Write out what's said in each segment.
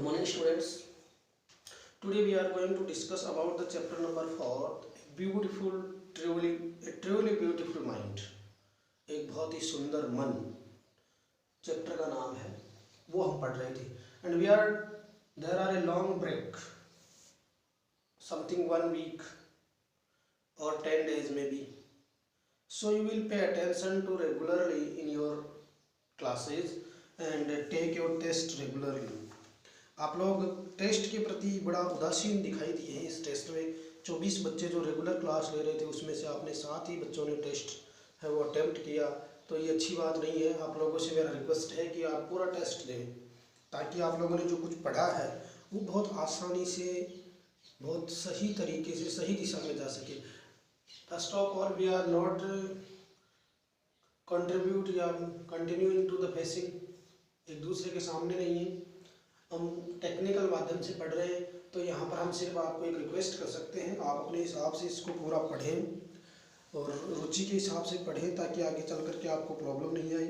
morning students. Today we are going to discuss about the chapter number 4, beautiful, truly beautiful mind. एक बहुत ही सुंदर मन chapter का नाम है, वो हम पढ़ रहे थे. And we are there are a long break, something 1 week or 10 days maybe. So you will pay attention to regularly in your classes and take your test regularly. आप लोग टेस्ट के प्रति बड़ा उदासीन दिखाई दिए हैं. इस टेस्ट में 24 बच्चे जो रेगुलर क्लास ले रहे थे उसमें से आपने 7 ही बच्चों ने टेस्ट है वो अटेम्प्ट किया, तो ये अच्छी बात नहीं है. आप लोगों से मेरा रिक्वेस्ट है कि आप पूरा टेस्ट दें ताकि आप लोगों ने जो कुछ पढ़ा है वो बहुत आसानी से, बहुत सही तरीके से, सही दिशा में जा सके. First of all we are not contribute या कंटिन्यूइंग टू द फेसिंग, एक दूसरे के सामने नहीं है, हम टेक्निकल माध्यम से पढ़ रहे हैं. तो यहाँ पर हम सिर्फ आपको एक रिक्वेस्ट कर सकते हैं, आप अपने हिसाब से इसको पूरा पढ़ें और रुचि के हिसाब से पढ़ें ताकि आगे चल करके आपको प्रॉब्लम नहीं आए.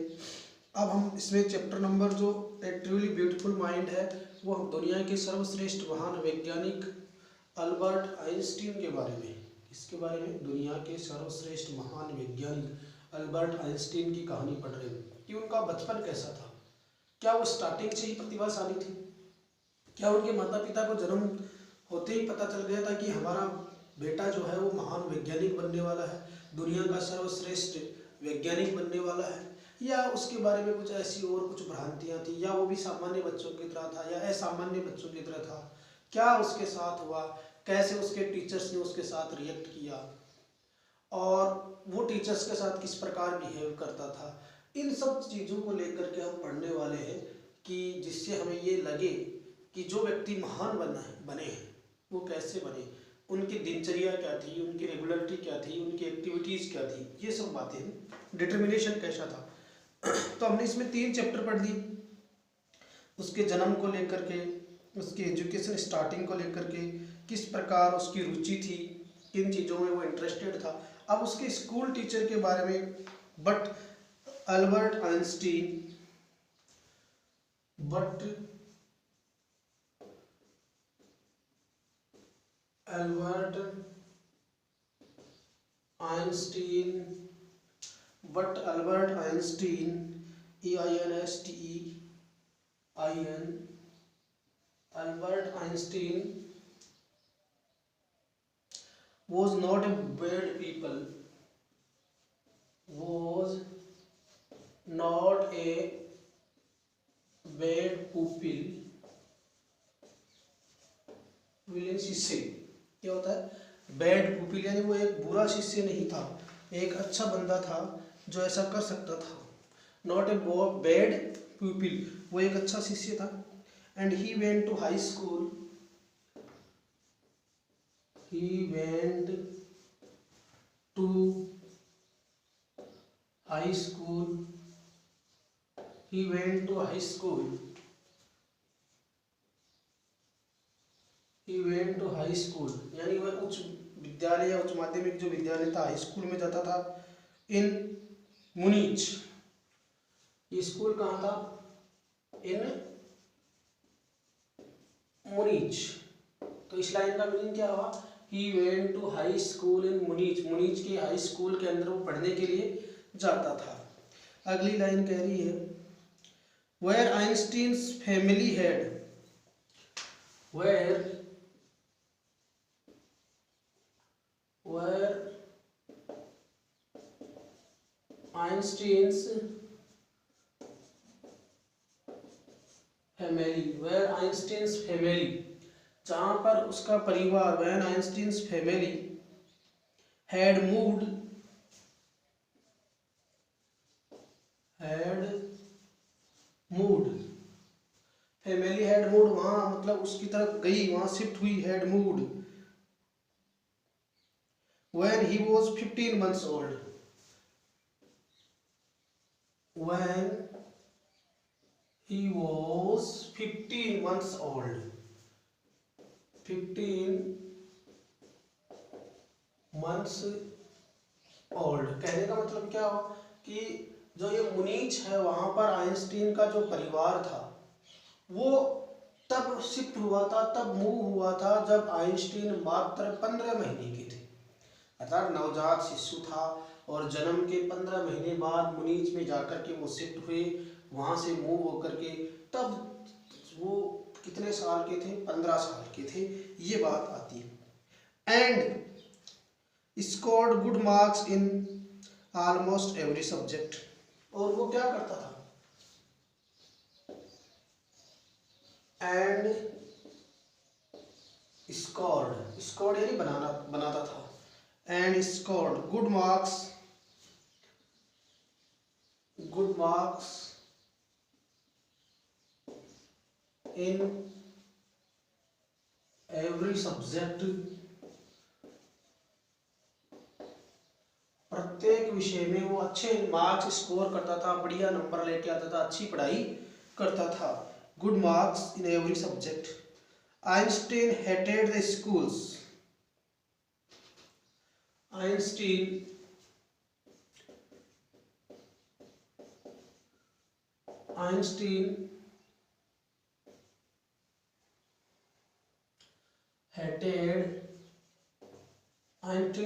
अब हम इसमें चैप्टर नंबर जो ए ट्रूली ब्यूटीफुल माइंड है वो हम दुनिया के सर्वश्रेष्ठ महान वैज्ञानिक अल्बर्ट आइंस्टीन के बारे में, इसके बारे में दुनिया के सर्वश्रेष्ठ महान वैज्ञानिक अल्बर्ट आइंस्टीन की कहानी पढ़ रहे हैं कि उनका बचपन कैसा था. क्या वो स्टार्टिंग से ही प्रतिभाशाली थे? क्या उनके माता पिता को जन्म होते ही पता चल गया था कि हमारा बेटा जो है वो महान वैज्ञानिक बनने वाला है, दुनिया का सर्वश्रेष्ठ वैज्ञानिक बनने वाला है, या उसके बारे में कुछ ऐसी और कुछ भ्रांतियां थी, या वो भी सामान्य बच्चों की तरह था या असामान्य बच्चों की तरह था? क्या उसके साथ हुआ, कैसे उसके टीचर्स ने उसके साथ रिएक्ट किया और वो टीचर्स के साथ किस प्रकार बिहेव करता था, इन सब चीज़ों को लेकर के हम पढ़ने वाले हैं कि जिससे हमें ये लगे कि जो व्यक्ति महान बने हैं वो कैसे बने, उनकी दिनचर्या क्या थी, उनकी रेगुलरिटी क्या थी, उनकी एक्टिविटीज़ क्या थी, ये सब बातें हैं. डिटर्मिनेशन कैसा था. तो हमने इसमें 3 चैप्टर पढ़ लिए, उसके जन्म को लेकर के, उसकी एजुकेशन स्टार्टिंग को लेकर के, किस प्रकार उसकी रुचि थी, किन चीज़ों में वो इंटरेस्टेड था. अब उसके स्कूल टीचर के बारे में, Albert Einstein Albert Einstein was not a bad people, was not a bad pupil. Villain शिष्य क्या होता है? बैड पुपिल, यानी वो एक बुरा शिष्य नहीं था, एक अच्छा बंदा था जो ऐसा कर सकता था. नॉट ए बैड पुपिल, वो एक अच्छा शिष्य था. And he went to high school, he went to high school, यानी वह उच्च विद्यालय या उच्च माध्यमिक जो विद्यालय था, हाई स्कूल में जाता था. इन मुनीच, ये स्कूल कहाँ था? इन मुनीच. तो इस लाइन का मीनिंग क्या हुआ? He went to high school in मुनीच, मुनीच के हाई स्कूल के अंदर वो पढ़ने के लिए जाता था. अगली लाइन कह रही है Where Einstein's family had, where Einstein's family, जहाँ पर उसका परिवार, when Einstein's family had moved, family had moved, वहाँ मतलब उसकी तरफ गई, वहाँ शिफ्ट हुई, had moved when he was 15 months old. When he was 15 months old, 15 months old कहने का मतलब क्या हुआ कि जो ये मुनीच है वहाँ पर आइंस्टीन का जो परिवार था वो तब शिफ्ट हुआ था, तब मूव हुआ था जब आइंस्टीन मात्र 15 महीने के थे, अर्थात नवजात शिशु था और जन्म के 15 महीने बाद मुनीच में जाकर के वो शिफ्ट हुए, वहाँ से मूव होकर के तब वो कितने साल के थे, 15 साल के थे, ये बात आती है। And scored good marks in almost every subject, और वो क्या करता था, एंड स्कोर्ड यानी बनाता था, and scored good marks in every subject, प्रत्येक विषय में वो अच्छे मार्क्स स्कोर करता था, बढ़िया नंबर लेके आता था, अच्छी पढ़ाई करता था। Good marks in every subject. Einstein hated the schools. Einstein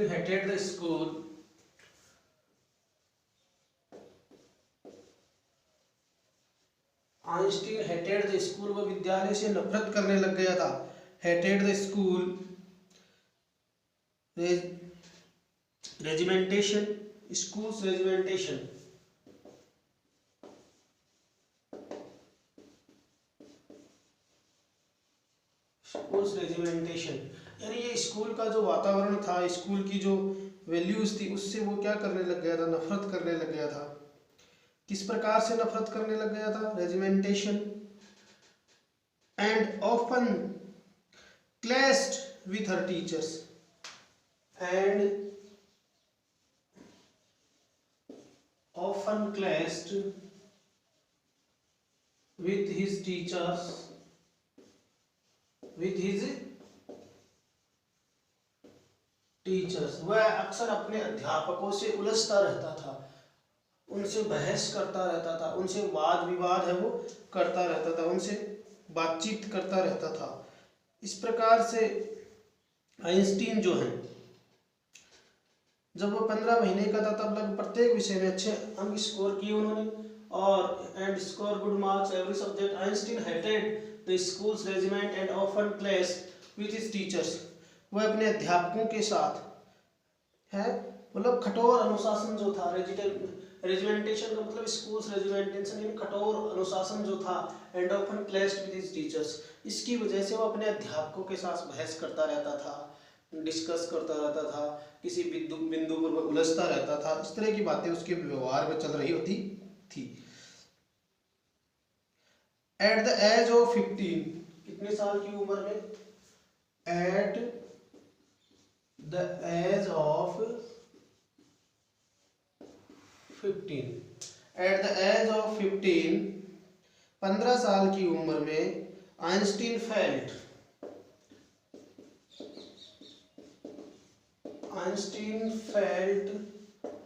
hated the school Einstein hated the school, वो विद्यालय से नफरत करने लग गया था। Hated the school, regimentation, schools regimentation, schools regimentation यानी ये स्कूल का जो वातावरण था, स्कूल की जो वैल्यूज थी, उससे वो क्या करने लग गया था, नफरत करने लग गया था। किस प्रकार से नफरत करने लग गया था, regimentation. And often clashed with her teachers, and often clashed with his teachers, वह अक्सर अपने अध्यापकों से उलझता रहता था, उनसे बहस करता रहता था, उनसे वाद विवाद है वो करता रहता था, उनसे बातचीत करता रहता था। इस प्रकार से आइंस्टीन जो है, जब वो 15 महीने का था तब लगभग प्रत्येक विषय में अच्छे अंक स्कोर किए उन्होंने, और and score good marks every subject. Einstein hated the schools regiment and often clashed with his teachers, वह अपने अध्यापकों के साथ है, मतलब कठोर अनुशासन जो था, रेजिमेंटेशन का मतलब स्कूल्स रेजिमेंटेशन यानी कठोर अनुशासन जो था, and often clashed with his teachers, इसकी वजह से वो अपने अध्यापकों के साथ बहस करता रहता था, डिस्कस करता रहता था, किसी बिंदु पर उलझता रहता था। इस तरह की बातें उसके व्यवहार में चल रही होती थी। एट द एज ऑफ 15, कितने साल की उम्र में, at the age of 15, at the age of 15, 15 साल की उम्र में आइंस्टीन फेल्ट,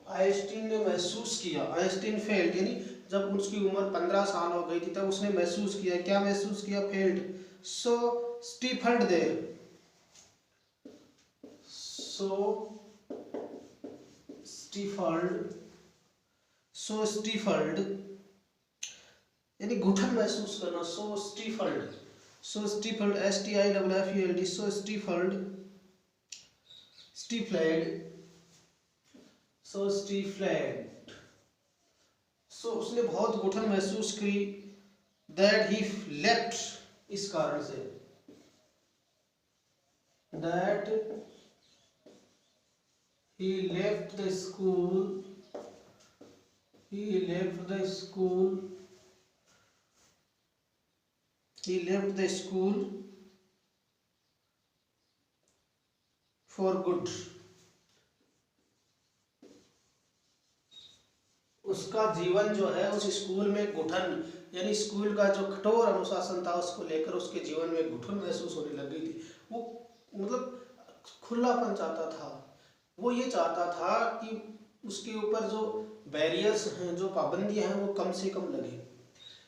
आइंस्टीन ने महसूस किया, आइंस्टीन फेल्ट यानी जब उसकी उम्र 15 साल हो गई थी तब उसने महसूस किया, क्या महसूस किया, फेल्ट, सो स्टीफल्ड देयर, सो स्टीफल्ड यानी घुटन महसूस करना, सो स्टीफल्ड, STIFFELD, सो स्टीफल्ड, सो उसने बहुत घुटन महसूस की, दैट ही लेफ्ट, इस कारण से, that he left the school for good, उसका जीवन जो है उस स्कूल में घुटन यानी स्कूल का जो कठोर अनुशासन था उसको लेकर उसके जीवन में घुटन महसूस होने लग गई थी। वो मतलब खुलापन चाहता था, वो ये चाहता था कि उसके ऊपर जो बैरियर्स हैं, जो पाबंदियां हैं वो कम से कम लगे।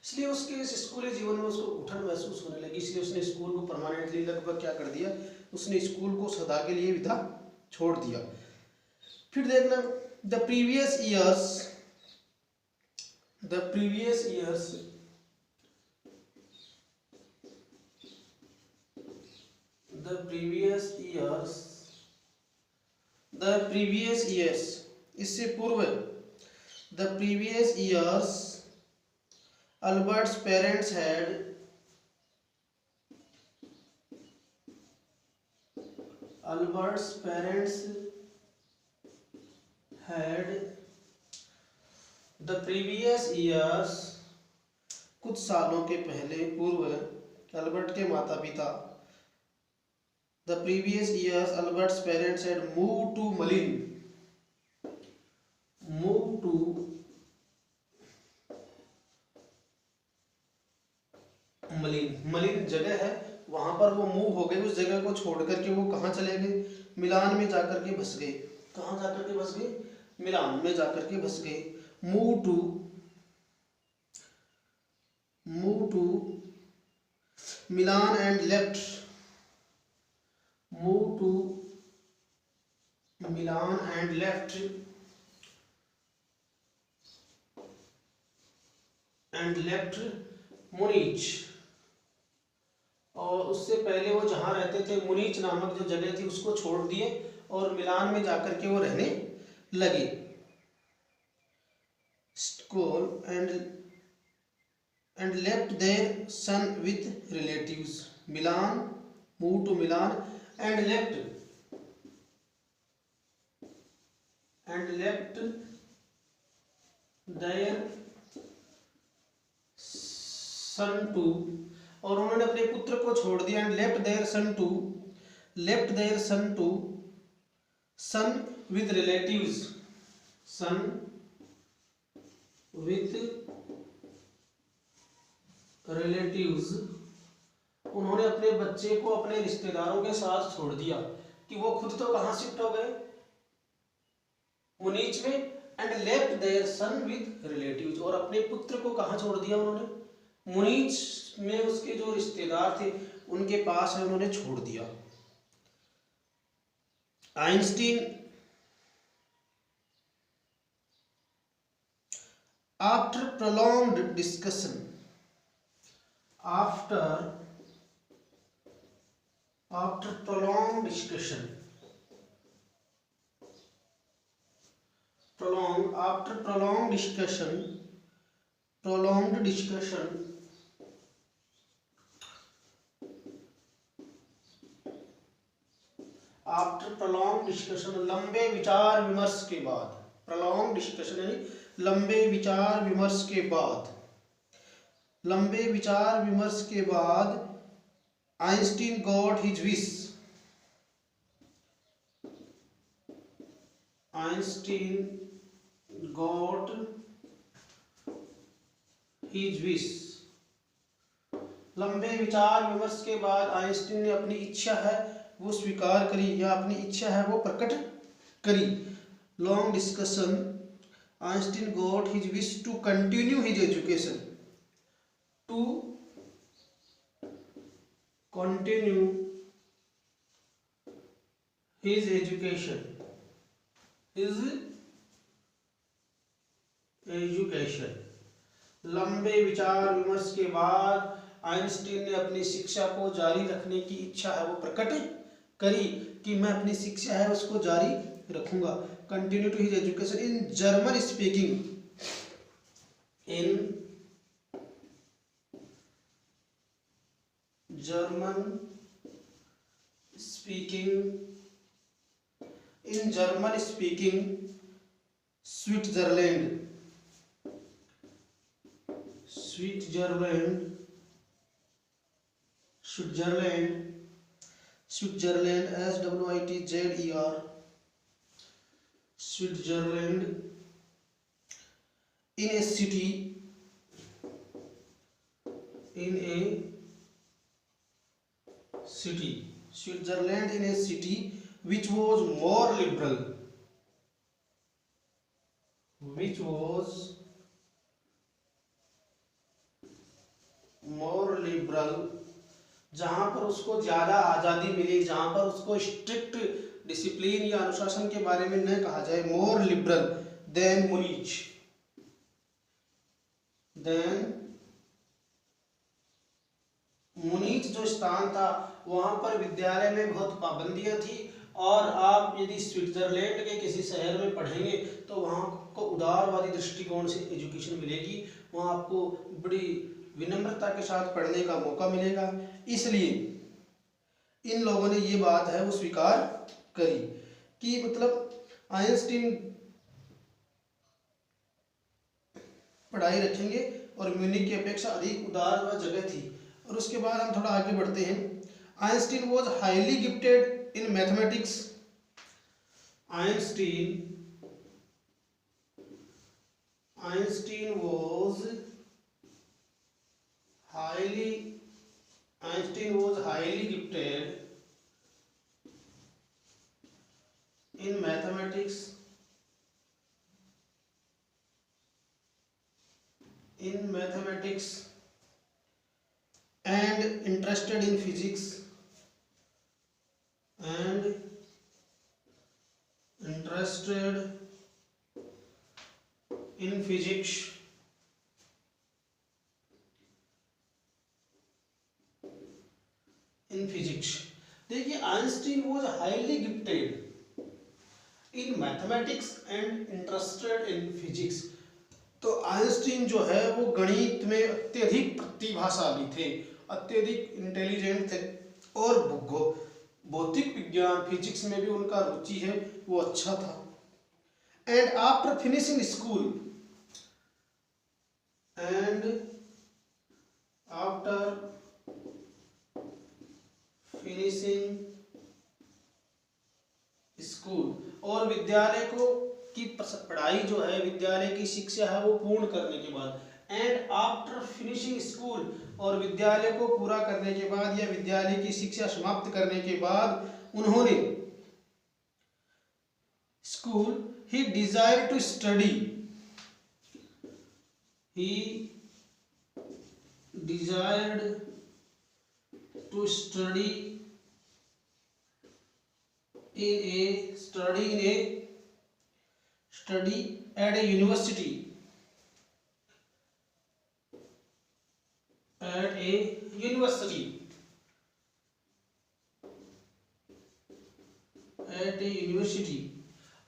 इसलिए उसके इस स्कूली जीवन में उसको उठन महसूस होने लगी, इसलिए उसने स्कूल को परमानेंटली लगभग क्या कर दिया, उसने स्कूल को सदा के लिए विदा छोड़ दिया। फिर देखना the previous years the previous years इससे पूर्व the previous years Albert's parents had the previous years कुछ सालों के पहले पूर्व अल्बर्ट के माता पिता the previous years Albert's parents had moved to मलिन जगह है, वहां पर वो मूव हो गए, उस जगह को छोड़ करके वो कहाँ चले गए, मिलान में जाकर के बस गए। कहाँ जाकर के बस गए, मिलान में जाकर के बस गए। Move to Milan and left Munich, और उससे पहले वो जहाँ रहते थे मुनीच नामक जो जगह थी उसको छोड़ दिए और मिलान में जाकर के वो रहने लगे। School and left their son with relatives. Moved to Milan and left their son to, और उन्होंने अपने पुत्र को छोड़ दिया and left their son with relatives, उन्होंने अपने बच्चे को अपने रिश्तेदारों के साथ छोड़ दिया कि वो खुद तो कहाँ शिफ्ट हो गए, मुनीच में, and left there son with relatives, और अपने पुत्र को कहाँ छोड़ दिया उन्होंने, मुनीच में उसके जो रिश्तेदार थे उनके पास है उन्होंने छोड़ दिया। आइंस्टीन after prolonged discussion लंबे विचार विमर्श के बाद, prolonged discussion यानी लंबे विचार विमर्श के बाद आइंस्टीन गॉट हिज विश, लंबे विचार विमर्श के बाद आइंस्टीन ने अपनी इच्छा है वो स्वीकार करी या अपनी इच्छा है वो प्रकट करी। Long discussion, Einstein got his wish to continue his education, लंबे विचार विमर्श के बाद आइंस्टीन ने अपनी शिक्षा को जारी रखने की इच्छा है वो प्रकट करी कि मैं अपनी शिक्षा है उसको जारी रखूंगा। Continue to his education in German speaking Switzerland, SWITZER, Switzerland, in a city Switzerland in a city which was more liberal, liberal, जहाँ पर उसको ज़्यादा आज़ादी मिली, जहाँ पर उसको स्ट्रिक्ट डिसिप्लिन या अनुशासन के बारे में न कहा जाए, मोर लिबरल देन मुनीच जो स्थान था वहाँ पर विद्यालय में बहुत पाबंदियाँ थी। और आप यदि स्विट्जरलैंड के किसी शहर में पढ़ेंगे तो वहाँ को उदारवादी दृष्टिकोण से एजुकेशन मिलेगी, वहाँ आपको बड़ी विनम्रता के साथ पढ़ने का मौका मिलेगा। इसलिए इन लोगों ने ये बात है वो स्वीकार करी कि मतलब आइंस्टीन पढ़ाई रखेंगे और म्यूनिख की अपेक्षा अधिक उदार वह जगह थी। और उसके बाद हम थोड़ा आगे बढ़ते हैं। Einstein was highly gifted in mathematics. Einstein was highly gifted in mathematics and interested in physics देखिए, Einstein was highly gifted in mathematics and interested in physics. तो आइंस्टीन जो है वो गणित में अत्यधिक प्रतिभाशाली थे, अत्यधिक इंटेलिजेंट थे, और भौतिक विज्ञान फिजिक्स में भी उनका रुचि है वो अच्छा था। एंड आफ्टर फिनिशिंग स्कूल और विद्यालय को की पढ़ाई जो है, विद्यालय की शिक्षा है वो पूर्ण करने के बाद, एंड आफ्टर फिनिशिंग स्कूल और विद्यालय को पूरा करने के बाद या विद्यालय की शिक्षा समाप्त करने के बाद उन्होंने school he desire to study study at a university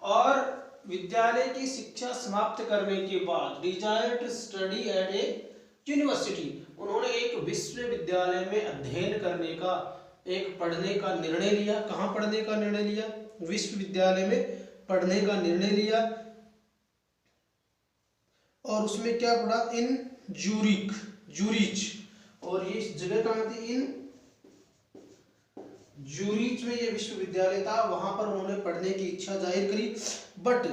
और विद्यालय की शिक्षा समाप्त करने के बाद desire to study at a university, उन्होंने एक विश्वविद्यालय में अध्ययन करने का, एक पढ़ने का निर्णय लिया। कहाँ पढ़ने का निर्णय लिया? विश्वविद्यालय में पढ़ने का निर्णय लिया। और उसमें क्या पढ़ा? इन जूरिच, और ये जगह कहाँ थी? इन जूरिच में ये विश्वविद्यालय था, वहां पर उन्होंने पढ़ने की इच्छा जाहिर करी। But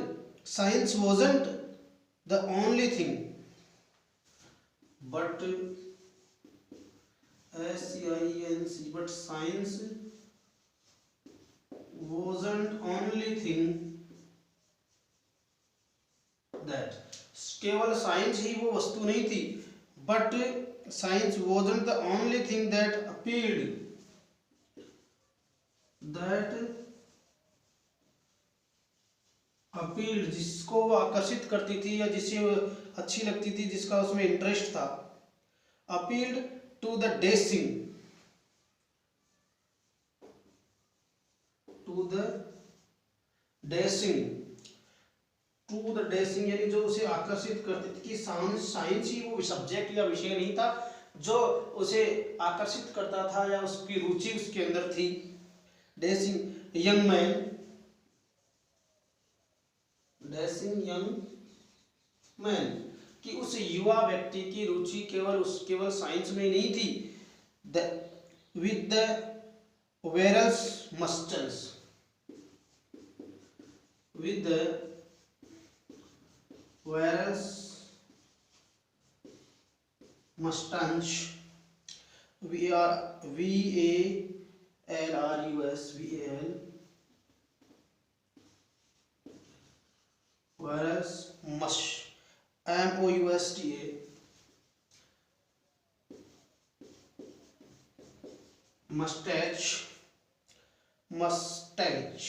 science wasn't the only thing, but science wasn't only thing that, केवल साइंस ही वो वस्तु नहीं थी, but science wasn't the only thing that appealed, जिसको वो आकर्षित करती थी या जिसे अच्छी लगती थी, जिसका उसमें इंटरेस्ट था। अपील्ड टू द डेसिंग, यानी जो उसे आकर्षित करती थी कि साइंस ही वो सब्जेक्ट या विषय नहीं था जो उसे आकर्षित करता था या उसकी रुचि उसके अंदर थी। डेसिंग यंग मैन कि उस युवा व्यक्ति की रुचि केवल साइंस में नहीं थी। With the walrus moustache, moustache, moustache,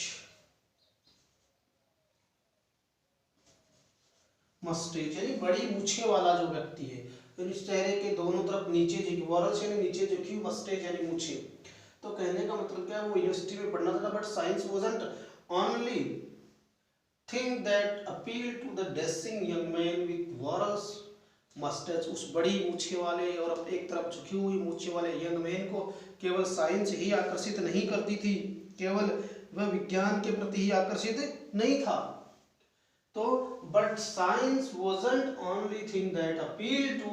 moustache यानी बड़ी मूछे वाला जो व्यक्ति है, तो इस चेहरे के दोनों तरफ नीचे झुकी, वॉरस यानी नीचे झुकी, मस्टैच यानी मूछे। तो कहने का मतलब क्या है, वो यूनिवर्सिटी में पढ़ना था, but science wasn't only thing that appeal to the dashing young man with walrus moustache. उस बड़ी मूछे वाले और एक तरफ झुकी हुई मूछे वाले यंग मैन को केवल साइंस ही आकर्षित नहीं करती थी, केवल वह विज्ञान के प्रति ही आकर्षित नहीं था। तो but science wasn't only thing that appealed to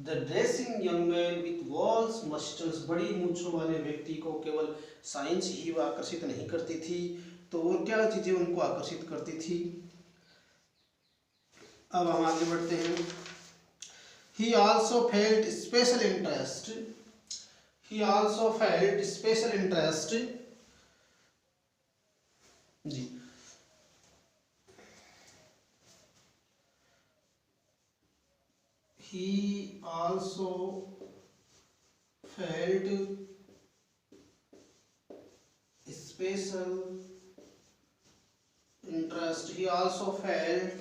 the dressing young man with walls muscles। बड़ी मूंछों वाले व्यक्ति को केवल साइंस ही वह आकर्षित नहीं करती थी, तो और क्या चीजें उनको आकर्षित करती थी। अब हम आगे बढ़ते हैं। He also felt special interest, he also felt special interest ji. He also felt special interest. He also felt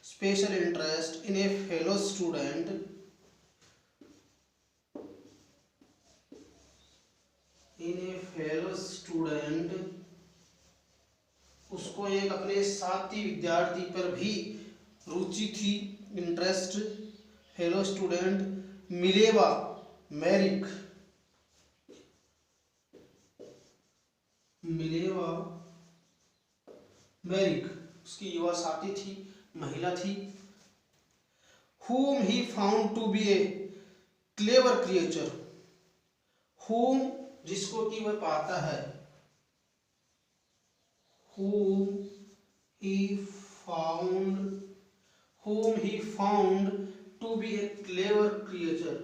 special interest in a fellow student. In a fellow student, उसको एक अपने साथी विद्यार्थी पर भी रुचि थी, interest. Fellow student Mileva Maric, Mileva Maric उसकी युवा साथी थी, महिला थी। whom he found to be a clever creature, whom जिसको कि वह पाता है, whom he found to be a clever creature,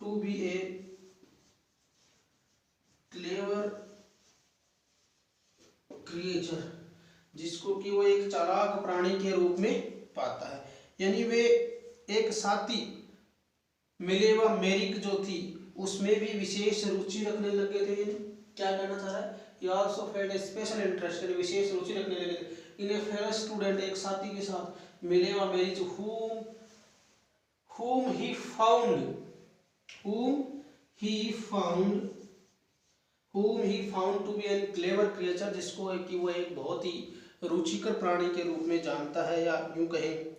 to be a clever creature जिसको कि वो एक चालाक प्राणी के रूप में पाता है। यानी वे एक साथी मिलेवा मेरिक जो थी उसमें भी विशेष रुचि रखने लगे थे। क्या कहना चाह रहा है, he also felt a special interest, यानी विशेष रुचि रखने लगे थे इन ए फेलो स्टूडेंट, एक साथी के साथ, Mileva मेरिक whom he found to be a clever creature, जिसको है कि वो एक बहुत ही रुचिकर प्राणी के रूप में जानता है, या यूं कहें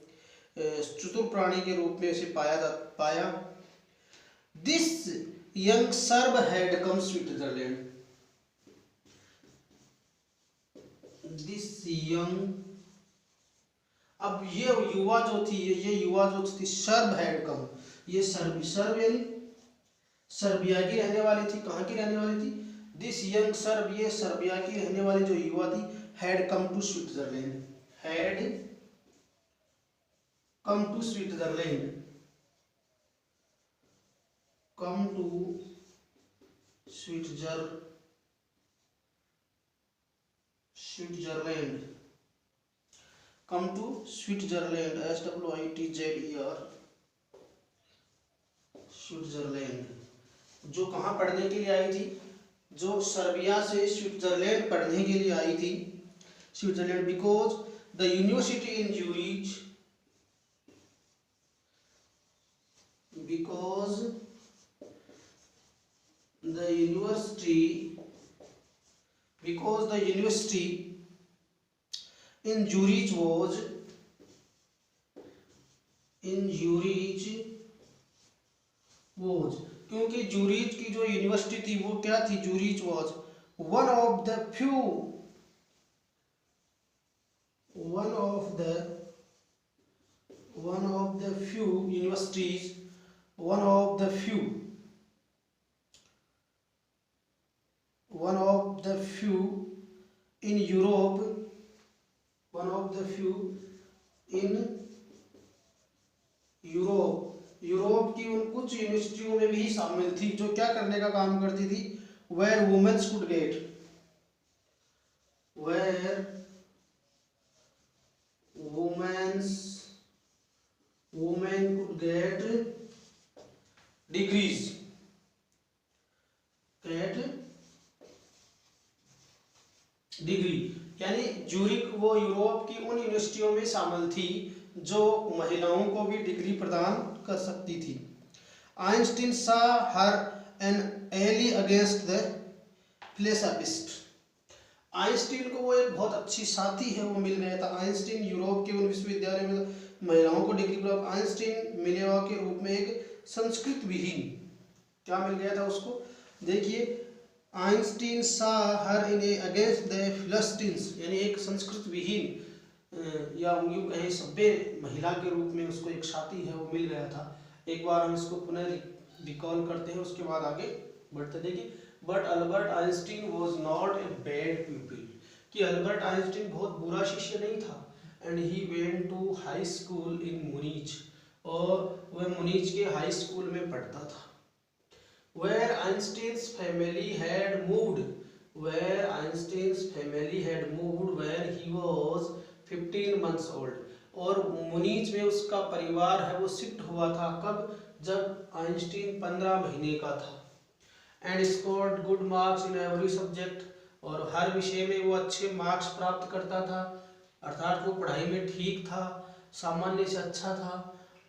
चतुर प्राणी के रूप में उसे पाया। This young Serb had come Switzerland, this young, अब ये युवा जो थी, ये युवा जो थी सर्ब हैड कम, ये सर्ब यानी सर्बिया की रहने वाली थी। कहाँ की रहने वाली थी, दिस यंग सर्ब, ये सर्बिया की रहने वाली जो युवा थी, had come to Switzerland, had come to Switzerland, come to Switzerland, come to Switzerland, SWITZER, Switzerland. जो कहाँ पढ़ने के लिए आई थी, जो सर्बिया से स्विट्जरलैंड पढ़ने के लिए आई थी, Switzerland, because the university in Zurich, because the university in Zurich was, क्योंकि जूरिच की जो यूनिवर्सिटी थी वो क्या थी, Zurich was one of the few universities, one of the few in Europe, Europe की उन कुछ यूनिवर्सिटियों में भी शामिल थी, जो क्या करने का काम करती थी, where women could get degrees, get degree, यानी ज्यूरिख वो यूरोप की उन यूनिवर्सिटियों में शामिल थी जो महिलाओं को भी डिग्री प्रदान कर सकती थी। Einstein saw her an ally against the philosophist. Einstein को वो एक बहुत अच्छी साथी है वो मिल गया था। आइंस्टीन यूरोप के उन विश्वविद्यालय में महिलाओं को डिग्री प्राप्त। आइंस्टीन मिलेवा के रूप में एक संस्कृत विहीन क्या मिल गया था उसको, देखिए, Einstein saw her in against the फिलिस्टीन्स, यानी एक संस्कृत विहीन या यूं कहें सभ्य महिला के रूप में उसको एक साथी है वो मिल गया था। एक बार हम इसको पुनः रिकॉल करते हैं, उसके बाद आगे बढ़ते। देखिए, but Albert Einstein was not a bad people, कि अल्बर्ट आइंस्टीन बहुत बुरा शिष्य नहीं था। And he went to high school in Munich, और वह मुनीच के हाई स्कूल में पढ़ता था। Where Einstein's family had moved, where Einstein's family had moved when he was 15 months old, और मुनीच में उसका परिवार है वो शिफ्ट हुआ था कब, जब आइंस्टीन 15 महीने का था। And scored good marks in every subject, और हर विषय में वो अच्छे मार्क्स प्राप्त करता था, अर्थात वो पढ़ाई में ठीक था, सामान्य से अच्छा था।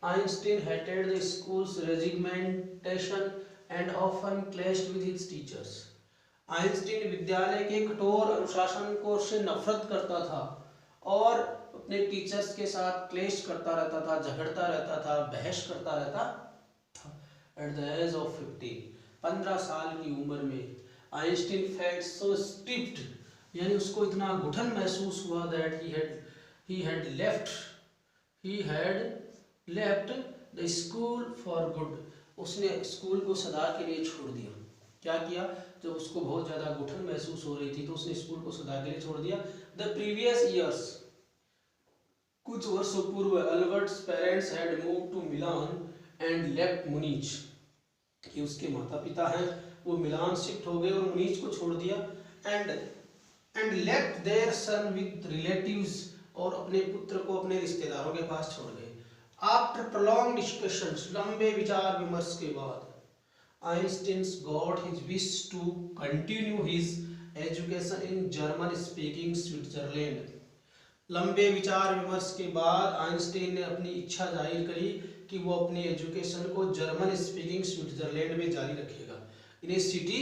Einstein hated the school's regimentation and often clashed with his teachers. Einstein विद्यालय के कठोर अनुशासन को से नफरत करता था और अपने टीचर्स के साथ क्लेश करता रहता था, झगड़ता रहता था, बहस करता रहता था। एट द एज ऑफ 15 साल की उम्र में आइंस्टीन फेल्ट सो स्टिफ्ड, यानी उसको इतना घुटन महसूस हुआ that he had left the school for good, उसने स्कूल को सदा के लिए छोड़ दिया। क्या किया, जब उसको बहुत ज़्यादा घुटन महसूस हो रही थी तो उसने स्कूल को सदा के लिए छोड़ दिया। द प्रीवियस ईयर्स, कुछ वर्षों पूर्व, Albert's parents had move to Milan and left Munich, कि उसके माता पिता हैं वो मिलान शिफ्ट हो गए और मुनीच को छोड़ दिया। And left there son with relatives, और अपने पुत्र को अपने रिश्तेदारों के पास छोड़ गए। आफ्टर प्रोलॉन्ग डिस्कशंस, लंबे विचार विमर्श के बाद, Einstein got his wish to continue his education in German speaking Switzerland. लंबे विचार विमर्श के बाद आइंस्टीन ने अपनी इच्छा जाहिर करी कि वो अपनी एजुकेशन को जर्मन स्पीकिंग स्विट्जरलैंड में जारी रखेगा, in a city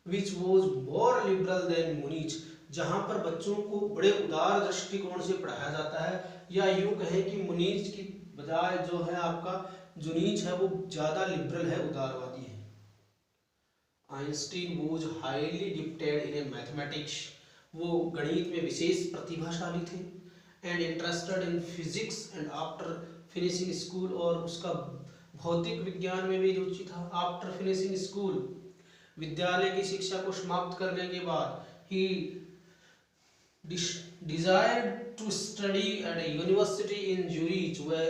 which was more liberal than Munich, जहाँ पर बच्चों को बड़े उदार दृष्टिकोण से पढ़ाया जाता है, या यूं कहें कि मुनीच की बजाय जो है आपका जुनीच है वो ज़्यादा लिबरल है, उदारवादी है। Einstein was highly gifted in A mathematics, वो गणित में विशेष प्रतिभाशाली थे। And interested in physics and after finishing school, और उसका भौतिक विज्ञान में भी रुचि था। आफ्टर फिनिशिंग स्कूल, विद्यालय की शिक्षा को समाप्त करने के बाद, ही desired to study at a university in Zurich, वह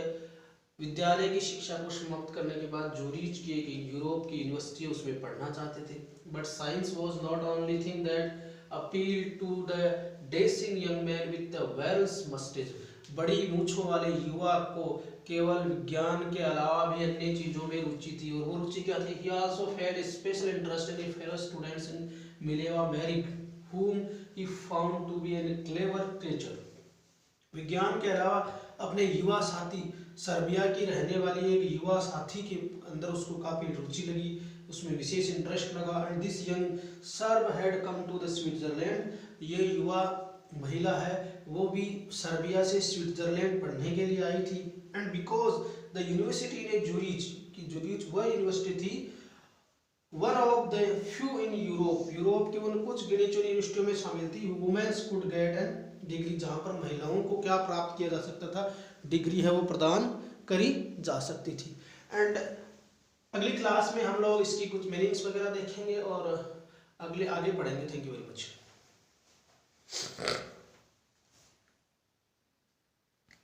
विद्यालय की शिक्षा को समाप्त करने के बाद जूरिच की एक यूरोप की यूनिवर्सिटी उसमें पढ़ना चाहते थे। But science was not only thing that appeal to the dashing young man with the walrus moustache, बड़ी मूंछों वाले युवा को केवल विज्ञान के अलावा भी अन्य चीज़ों में रुचि थी, और वो रुचि क्या थी? He also felt special interest in fellow students in Mileva Merrick, whom he found to be a clever creature. विज्ञान के अलावा अपने युवा साथी, सर्बिया की रहने वाली एक युवा साथी के अंदर उसको काफ़ी रुचि लगी, उसमें विशेष इंटरेस्ट लगा। And this young Serb had come to the Switzerland, ये युवा महिला है वो भी सर्बिया से स्विट्जरलैंड पढ़ने के लिए आई थी। And because the university in Zurich, की जूरिच वह यूनिवर्सिटी थी, one of the few in Europe, Europe के उन कुछ गिनी चुनी यूनिवर्सिटियों में शामिल थी, womens could get an degree, जहाँ पर महिलाओं को क्या प्राप्त किया जा सकता था? डिग्री है वो प्रदान करी जा सकती थी। एंड अगली क्लास में हम लोग इसकी कुछ मीनिंग्स वगैरह देखेंगे और आगे पढ़ेंगे। Thank you very much.